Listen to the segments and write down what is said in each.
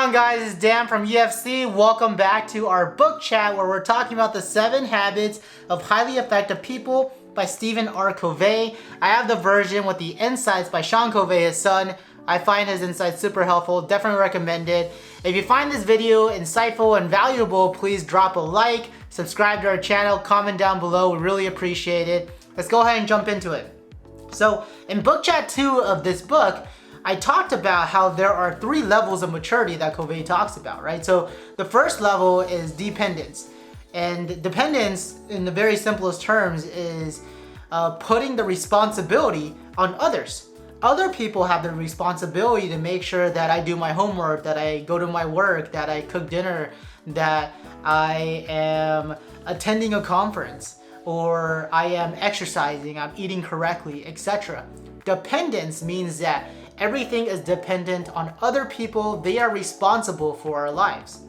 on, guys? It's Dan from UFC. Welcome back to our book chat where we're talking about the 7 Habits of Highly Effective People by Stephen R. Covey. I have the version with the insights by Sean Covey, his son. I find his insights super helpful. Definitely recommend it. If you find this video insightful and valuable, please drop a like, subscribe to our channel, comment down below. We really appreciate it. Let's go ahead and jump into it. So in book chat 2 of this book, I talked about how there are 3 levels of maturity that Covey talks about, right? So the first level is dependence. And dependence, in the very simplest terms, is putting the responsibility on others. Other people have the responsibility to make sure that I do my homework, that I go to my work, that I cook dinner, that I am attending a conference, or I am exercising, I'm eating correctly, etc. Dependence means that everything is dependent on other people. They are responsible for our lives.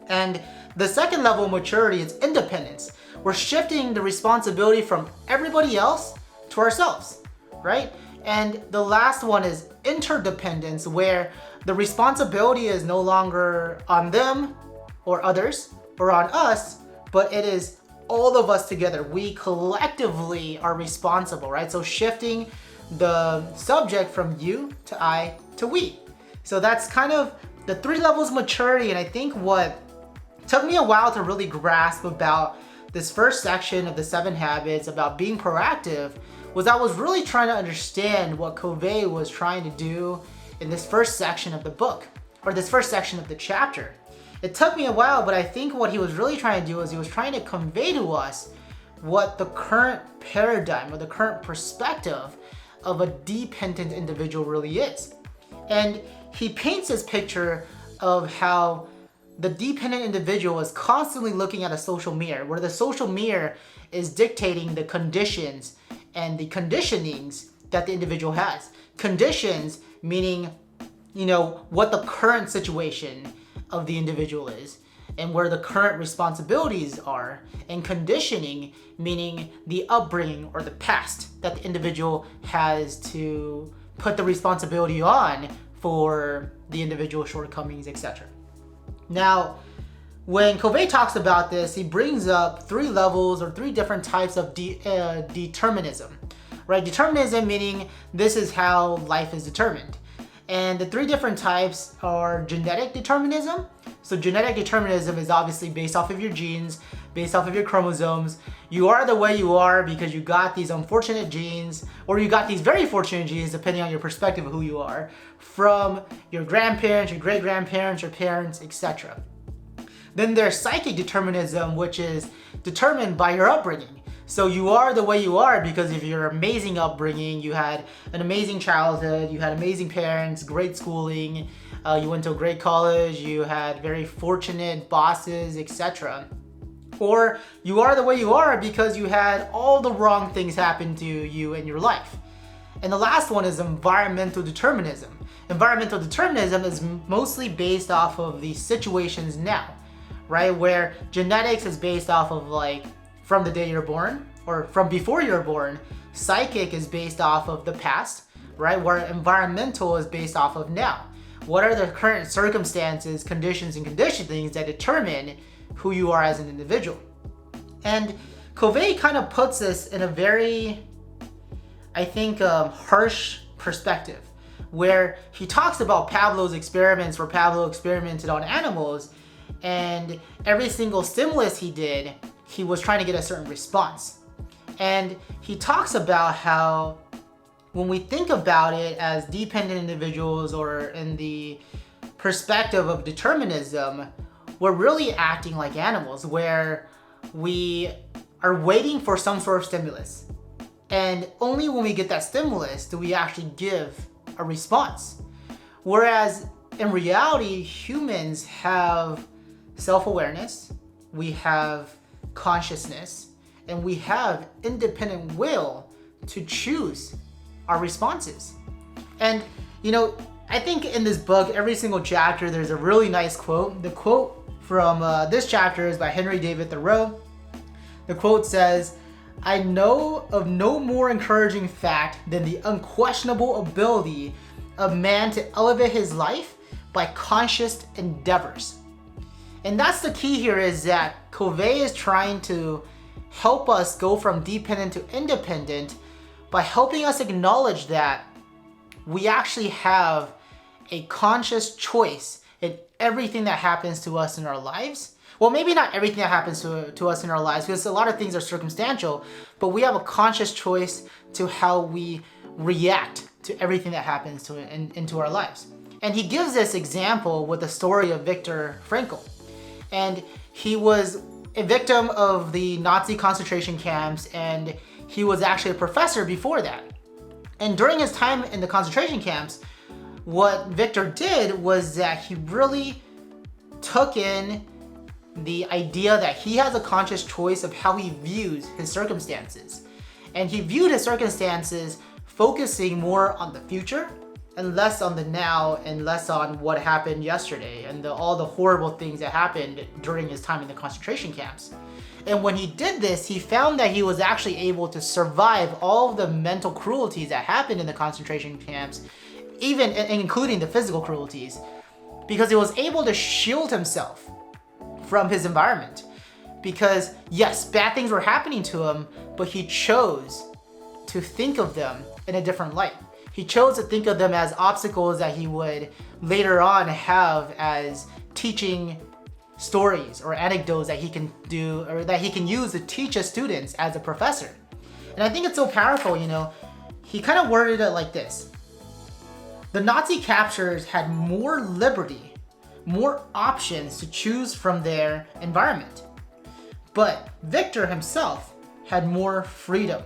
And the second level of maturity is independence. We're shifting the responsibility from everybody else to ourselves, right? And the last one is interdependence, where the responsibility is no longer on them or others or on us, but it is all of us together. We collectively are responsible, right? So shifting the subject from you to I to we. So that's kind of the 3 levels of maturity. And I think what took me a while to really grasp about this first section of the 7 habits about being proactive was I was really trying to understand what Covey was trying to do in this first section of the book, or this first section of the chapter. It took me a while, but I think what he was really trying to do is he was trying to convey to us what the current paradigm or the current perspective of a dependent individual really is. And he paints this picture of how the dependent individual is constantly looking at a social mirror, where the social mirror is dictating the conditions and the conditionings that the individual has. Conditions meaning, what the current situation of the individual is and where the current responsibilities are, and conditioning meaning the upbringing or the past that the individual has to put the responsibility on for the individual shortcomings, etc. Now, when Covey talks about this, he brings up 3 levels or 3 different types of determinism, right? Determinism meaning this is how life is determined. And the 3 different types are genetic determinism. So genetic determinism is obviously based off of your genes, based off of your chromosomes. You are the way you are because you got these unfortunate genes, or you got these very fortunate genes, depending on your perspective of who you are, from your grandparents, your great-grandparents, your parents, etc. Then there's psychic determinism, which is determined by your upbringing. So you are the way you are because of your amazing upbringing. You had an amazing childhood, you had amazing parents, great schooling, you went to a great college, you had very fortunate bosses, etc. Or you are the way you are because you had all the wrong things happen to you in your life. And the last one is environmental determinism. Environmental determinism is mostly based off of the situations now, right? Where genetics is based off of from the day you're born or from before you're born. Psychic is based off of the past, right? Where environmental is based off of now. What are the current circumstances, conditions, and conditionings that determine who you are as an individual? And Covey kind of puts this in a very, I think, harsh perspective, where he talks about Pavlov's experiments, where Pavlov experimented on animals, and every single stimulus he did, he was trying to get a certain response. And he talks about how when we think about it as dependent individuals or in the perspective of determinism, we're really acting like animals, where we are waiting for some sort of stimulus. And only when we get that stimulus do we actually give a response. Whereas in reality, humans have self-awareness, we have consciousness, and we have independent will to choose our responses. And I think in this book, every single chapter, there's a really nice quote. The quote from this chapter is by Henry David Thoreau. The quote says, "I know of no more encouraging fact than the unquestionable ability of man to elevate his life by conscious endeavors. And that's the key here, is that Covey is trying to help us go from dependent to independent by helping us acknowledge that we actually have a conscious choice in everything that happens to us in our lives. Well, maybe not everything that happens to us in our lives, because a lot of things are circumstantial, but we have a conscious choice to how we react to everything that happens into our lives. And he gives this example with the story of Viktor Frankl. And he was a victim of the Nazi concentration camps, and he was actually a professor before that. And during his time in the concentration camps, what Victor did was that he really took in the idea that he has a conscious choice of how he views his circumstances. And he viewed his circumstances focusing more on the future and less on the now, and less on what happened yesterday and all the horrible things that happened during his time in the concentration camps. And when he did this, he found that he was actually able to survive all of the mental cruelties that happened in the concentration camps, even including the physical cruelties, because he was able to shield himself from his environment. Because yes, bad things were happening to him, but he chose to think of them in a different light. He chose to think of them as obstacles that he would later on have as teaching stories or anecdotes that he can do, or that he can use to teach his students as a professor. And I think it's so powerful, he kind of worded it like this: the Nazi captors had more liberty, more options to choose from their environment. But Victor himself had more freedom,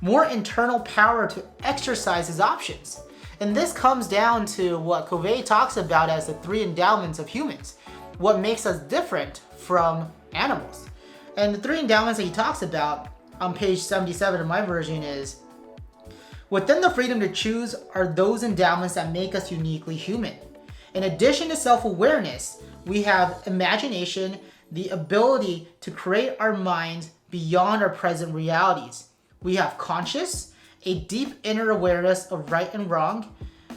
more internal power to exercise his options. And this comes down to what Covey talks about as the 3 endowments of humans, what makes us different from animals. And the 3 endowments that he talks about on page 77 of my version is: within the freedom to choose are those endowments that make us uniquely human. In addition to self-awareness, we have imagination, the ability to create our minds beyond our present realities. We have conscious, a deep inner awareness of right and wrong,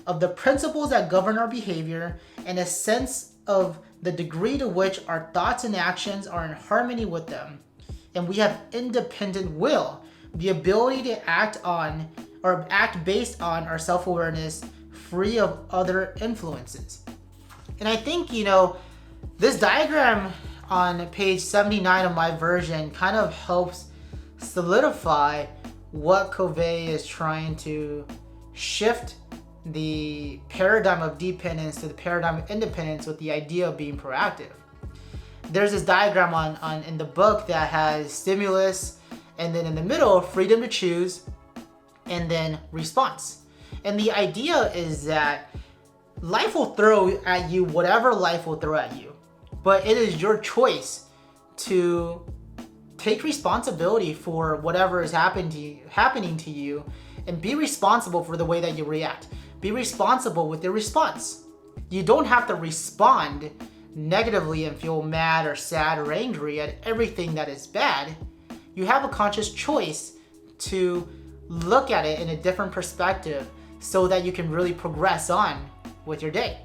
of the principles that govern our behavior, and a sense of the degree to which our thoughts and actions are in harmony with them. And we have independent will, the ability to act based on our self-awareness, free of other influences. And I think, this diagram on page 79 of my version kind of helps solidify what Covey is trying to shift the paradigm of dependence to the paradigm of independence, with the idea of being proactive. There's this diagram in the book that has stimulus, and then in the middle, freedom to choose, and then response. And the idea is that life will throw at you whatever life will throw at you, but it is your choice to take responsibility for whatever is happening to you, and be responsible for the way that you react. Be responsible with your response. You don't have to respond negatively and feel mad or sad or angry at everything that is bad. You have a conscious choice to look at it in a different perspective so that you can really progress on with your day.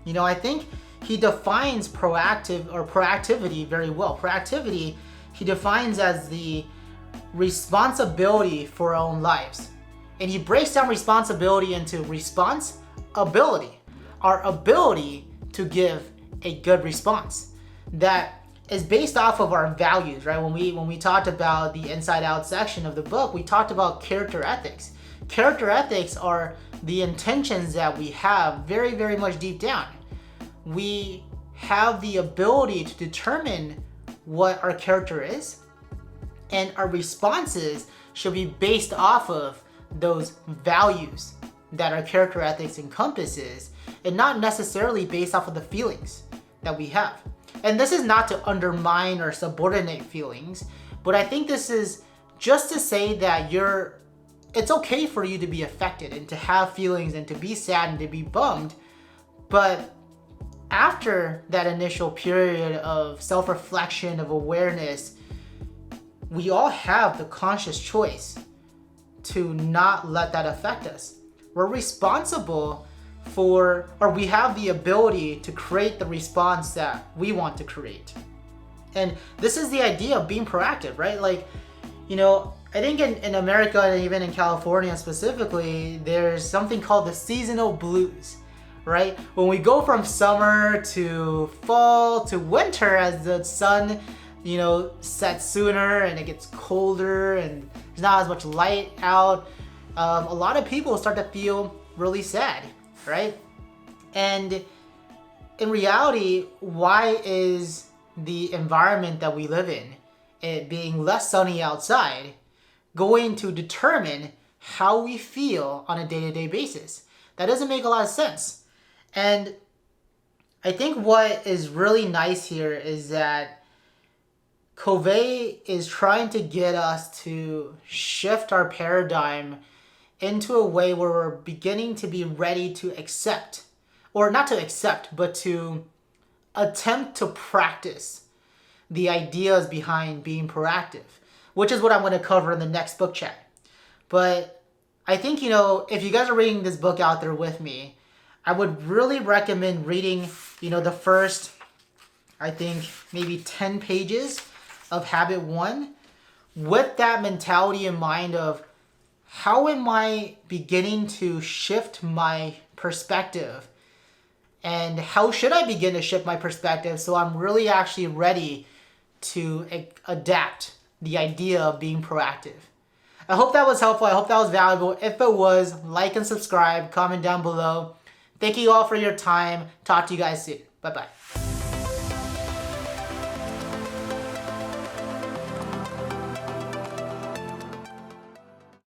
I think he defines proactivity very well. Proactivity, he defines as the responsibility for our own lives. And he breaks down responsibility into responsibility, our ability to give a good response that is based off of our values, right? When we talked about the Inside Out section of the book, we talked about character ethics. Character ethics are the intentions that we have very, very much deep down. We have the ability to determine what our character is, and our responses should be based off of those values that our character ethics encompasses, and not necessarily based off of the feelings that we have. And this is not to undermine or subordinate feelings, but I think this is just to say that it's okay for you to be affected and to have feelings and to be sad and to be bummed, but after that initial period of self-reflection, of awareness, we all have the conscious choice to not let that affect us. We're responsible or we have the ability to create the response that we want to create. And this is the idea of being proactive, right? Like, I think in America and even in California specifically, there's something called the seasonal blues, right? When we go from summer to fall to winter as the sun, sets sooner and it gets colder and there's not as much light out, a lot of people start to feel really sad, right? And in reality, why is the environment that we live in, it being less sunny outside, going to determine how we feel on a day-to-day basis? That doesn't make a lot of sense. And I think what is really nice here is that Covey is trying to get us to shift our paradigm into a way where we're beginning to be ready to accept, or not to accept, but to attempt to practice the ideas behind being proactive, which is what I'm going to cover in the next book chat. But I think, if you guys are reading this book out there with me, I would really recommend reading, the first, I think, maybe 10 pages of Habit 1 with that mentality in mind of how am I beginning to shift my perspective, and how should I begin to shift my perspective so I'm really actually ready to adapt the idea of being proactive. I hope that was helpful. I hope that was valuable. If it was, like and subscribe, comment down below. Thank you all for your time. Talk to you guys soon. Bye-bye.